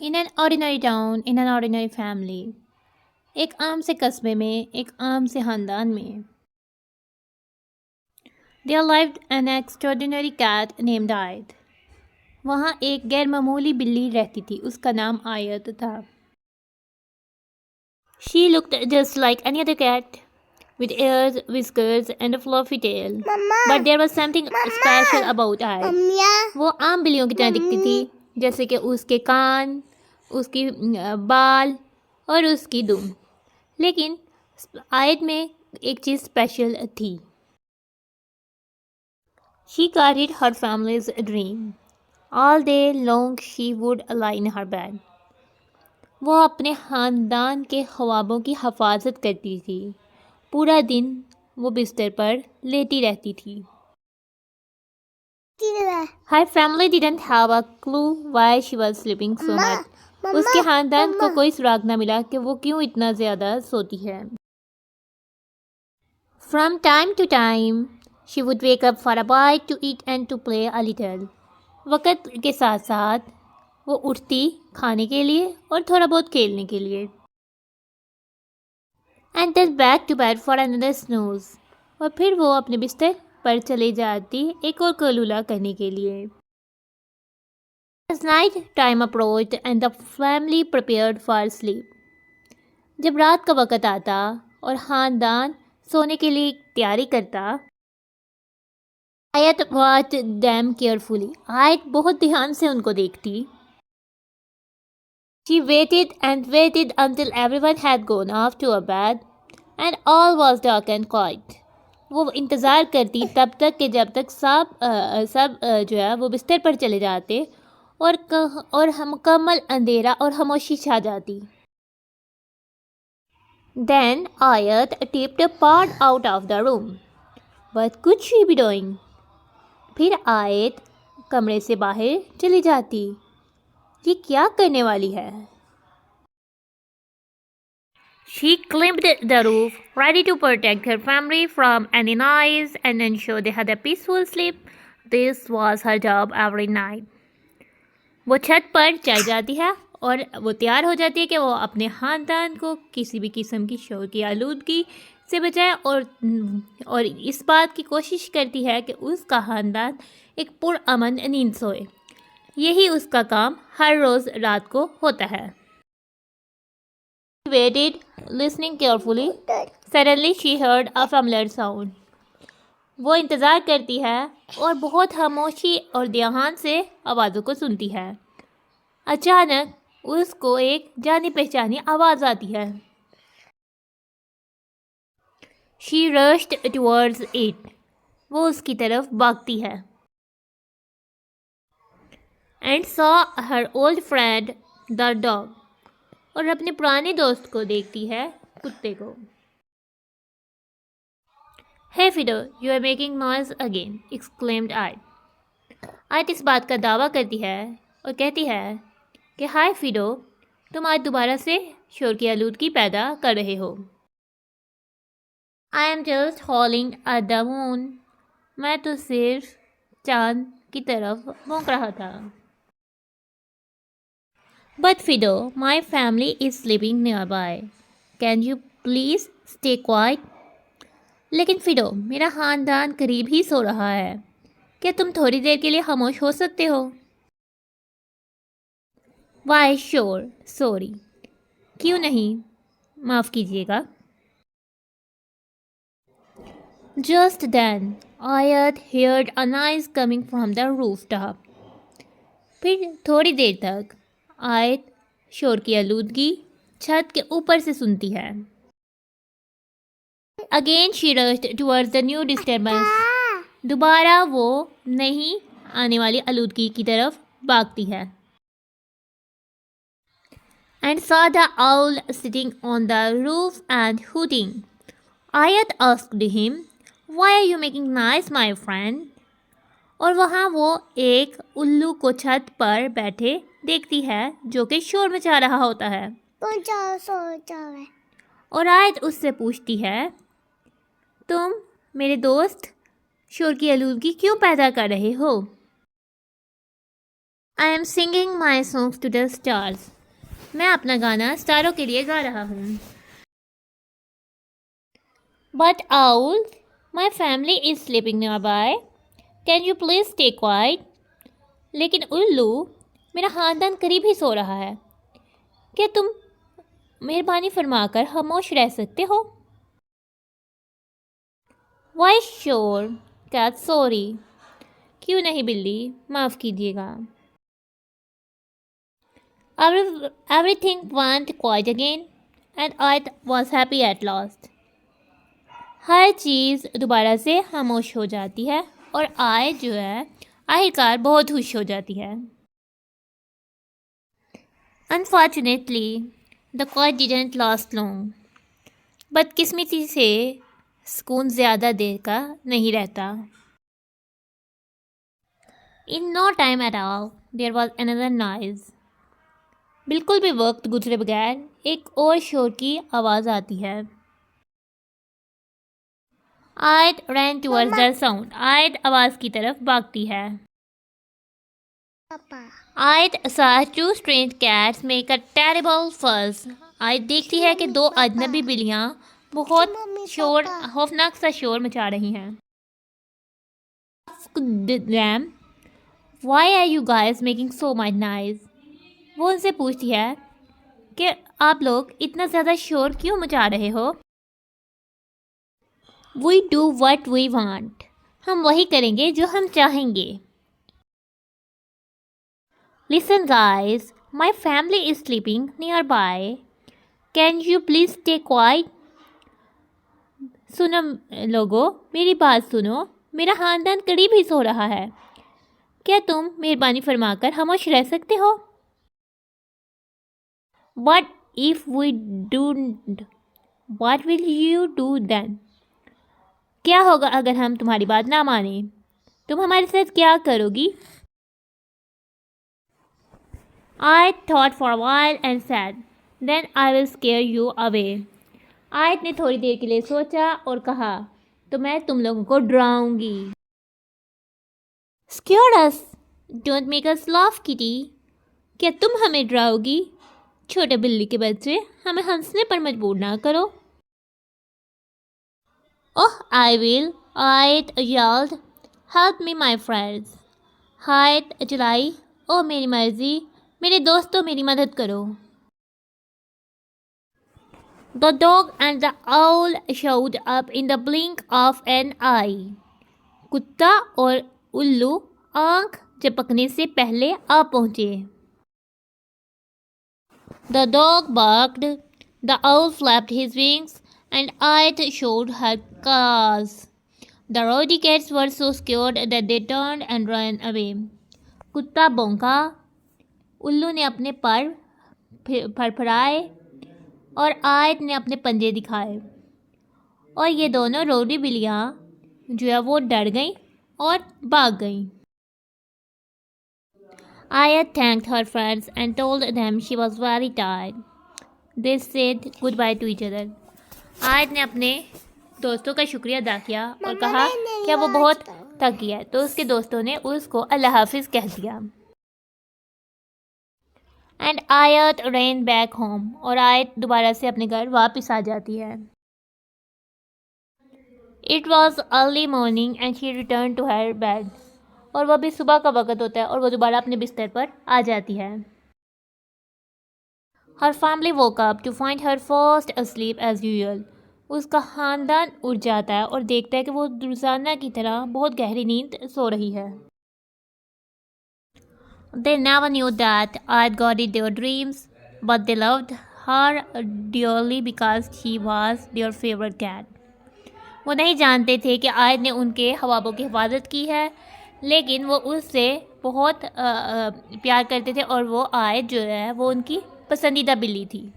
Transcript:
In an ordinary town, in an ordinary family. ایک عام سے قصبے میں، ایک عام سے خاندان میں. There lived an extraordinary cat named Ayat. وہاں ایک غیر معمولی بلی رہتی تھی، اس کا نام آیت تھا. She looked just like any other cat, with ears, whiskers, and a fluffy tail. But there was something special about Ayat. وہ عام بلیوں کی طرح دکھتی تھی، جیسے کہ اس کے کان، اس کی بال اور اس کی دم. لیکن آیت میں ایک چیز اسپیشل تھی. She guarded her family's dream. All day long she would lie in her bed. وہ اپنے خاندان کے خوابوں کی حفاظت کرتی تھی. پورا دن وہ بستر پر لیٹی رہتی تھی. Her family didn't have a clue why she was sleeping so much. اس کے خاندان کو کوئی سراغ نہ ملا کہ وہ کیوں اتنا زیادہ سوتی ہے. From time to time, she would wake up for a bite to eat and to play a little. وقت کے ساتھ ساتھ وہ اٹھتی کھانے کے لیے اور تھوڑا بہت کھیلنے کے لیے. And then back to bed for another snooze. اور پھر وہ اپنے بستر پر چلے جاتی ایک اور قیلولہ کرنے کے لیے. As night time approached and the family prepared for sleep. جب رات کا وقت آتا اور خاندان سونے کے لیے تیاری کرتا. آیت watched them carefully. آیت بہت دھیان سے ان کو دیکھتی. She waited and waited until everyone had gone off to a bed and all was dark and quiet. وہ انتظار کرتی تب تک کہ جب تک سب جو ہے وہ بستر پر چلے جاتے اور مکمل اندھیرا اور خاموشی چھا جاتی. Then Ayat tipped part out of the room. What could she be doing? پھر آیت کمرے سے باہر چلی جاتی. یہ کیا کرنے والی ہے؟ She climbed the roof, ready to protect her family from any noise and ensure they had a peaceful sleep. This was her job every night. وہ چھت پر چڑھ جاتی ہے اور وہ تیار ہو جاتی ہے کہ وہ اپنے خاندان کو کسی بھی قسم کی شور کی آلودگی سے بچائے اور اس بات کی کوشش کرتی ہے کہ اس کا خاندان ایک پرامن نیند سوئے. یہی اس کا کام ہر روز رات کو ہوتا ہے. She waited, listening carefully. Suddenly she heard a familiar sound. وہ انتظار کرتی ہے اور بہت خاموشی اور دھیان سے آوازوں کو سنتی ہے. اچانک اس کو ایک جانی پہچانی آواز آتی ہے. She rushed towards it. وہ اس کی طرف بھاگتی ہے. And saw her old friend, the dog. اور اپنے پرانے دوست کو دیکھتی ہے، کتے کو. Hey Fido, you are making noise again, exclaimed Ayat. آیت اس بات کا دعویٰ کرتی ہے اور کہتی ہے کہ ہائے فیڈو، تم آج دوبارہ سے شور کی آلودگی پیدا کر رہے ہو. I am just howling at the moon. میں تو صرف چاند کی طرف بھونک رہا تھا. But Fido, my family is sleeping nearby. Can you please stay quiet? لیکن فیڈو، میرا خاندان قریب ہی سو رہا ہے. کیا تم تھوڑی دیر کے لیے خاموش ہو سکتے ہو؟ Why sure, sorry. کیوں نہیں؟ معاف کیجیے گا. Just then, Ayat heard a noise coming from the rooftop. پھر تھوڑی دیر تک آیت شور کی آلودگی چھت کے اوپر سے سنتی ہے. Again she rushed towards the new disturbance. دوبارہ وہ نہیں آنے والی آلودگی کی طرف بھاگتی ہے. And saw the owl sitting on the roof and hooting. Ayat asked him, Why are you making noise, my friend? اور وہاں وہ ایک الو کو چھت پر بیٹھے دیکھتی ہے جو کہ شور مچا رہا ہوتا ہے. اور آیت اس سے پوچھتی ہے، تم میرے دوست شور کی آلودگی کیوں پیدا کر رہے ہو؟ I am singing my songs to the stars. میں اپنا گانا ستاروں کے لیے گا رہا ہوں. But owl, my family is sleeping nearby. Can you please stay quiet? لیکن الو، میرا خاندان قریب ہی سو رہا ہے، کیا تم مہربانی فرما کر خاموش رہ سکتے ہو؟ Why sure, cat sorry. کیوں نہیں بلی، معاف کیجیے گا. Everything went quiet again and I was happy at last. ہر چیز دوبارہ سے خاموش ہو جاتی ہے اور آئے جو ہے آخرکار بہت خوش ہو جاتی ہے. Unfortunately, the quiet didn't last long. بدقسمتی سے سکون زیادہ دیر کا نہیں رہتا. In no time at all, there was another noise. بالکل بھی وقت گزرے بغیر ایک اور شور کی آواز آتی ہے. آیت ran towards the sound. آیت آواز کی طرف بھاگتی ہے. آیت saw two strange cats make a terrible fuss. آیت دیکھتی ہے کہ دو اجنبی بلیاں بہت خوفناک سا شور مچا رہی ہیں. Them, why are you guys making so much noise? وہ ان سے پوچھتی ہے کہ آپ لوگ اتنا زیادہ شور کیوں مچا رہے ہو؟ We do what we want. ہم وہی کریں گے جو ہم چاہیں گے. Listen guys, my family is sleeping nearby. Can you please stay quiet? سنو لوگو، میری بات سنو، میرا خاندان قریب ہی سو رہا ہے، کیا تم مہربانی فرما کر خاموش رہ سکتے ہو؟ What if we don't? What will you do then? کیا ہوگا اگر ہم تمہاری بات نہ مانیں؟ تم ہمارے ساتھ کیا کرو گی؟ I thought for a while and said, then I will scare you away. آیت نے تھوڑی دیر کے لیے سوچا اور کہا، تو میں تم لوگوں کو ڈراؤں گی. Scare us? Don't make us laugh, kitty. کیا تم ہمیں ڈراؤ گی؟ چھوٹے بلی کے بچے، ہمیں ہنسنے پر مجبور نہ کرو. Oh, I will. آیت yelled. Help me, my friends. آیت چلائی، او میری مرضی، میرے دوستوں میری مدد کرو. The dog and the owl showed up in the blink of an eye. کتا اور الو آنکھ جھپکنے سے پہلے آ پہنچے. The dog barked, the owl flapped his wings, and Ayat showed her claws. The rowdy cats were so scared that they turned and ran away. کتا بونکا، الو نے اپنے پر پھڑپھڑائے اور آیت نے اپنے پنجے دکھائے، اور یہ دونوں روڈی بلیاں جو ہے وہ ڈر گئیں اور بھاگ گئیں. Ayat thanked her friends and told them she was very tired. They said goodbye to each other. آیت نے اپنے دوستوں کا شکریہ ادا کیا اور کہا کہ وہ بہت تھک گیا ہے، تو اس کے دوستوں نے اس کو اللہ حافظ کہہ دیا. And Ayat ran back home. اور آیت دوبارہ سے اپنے گھر واپس آ جاتی ہے. It was early morning and she returned to her bed. اور وہ بھی صبح کا وقت ہوتا ہے اور وہ دوبارہ اپنے بستر پر آ جاتی ہے. Her family woke up to find her fast asleep as usual. اس کا خاندان اٹھ جاتا ہے اور دیکھتا ہے کہ وہ روزانہ کی طرح بہت گہری نیند سو رہی ہے. They never knew that Ayat got in their dreams, but they loved her dearly because she was their favorite cat. وہ نہیں جانتے تھے کہ آیت نے ان کے خوابوں کی حفاظت کی ہے، لیکن وہ اس سے بہت پیار کرتے تھے اور وہ آیت جو ہے وہ ان کی پسندیدہ بلی تھی.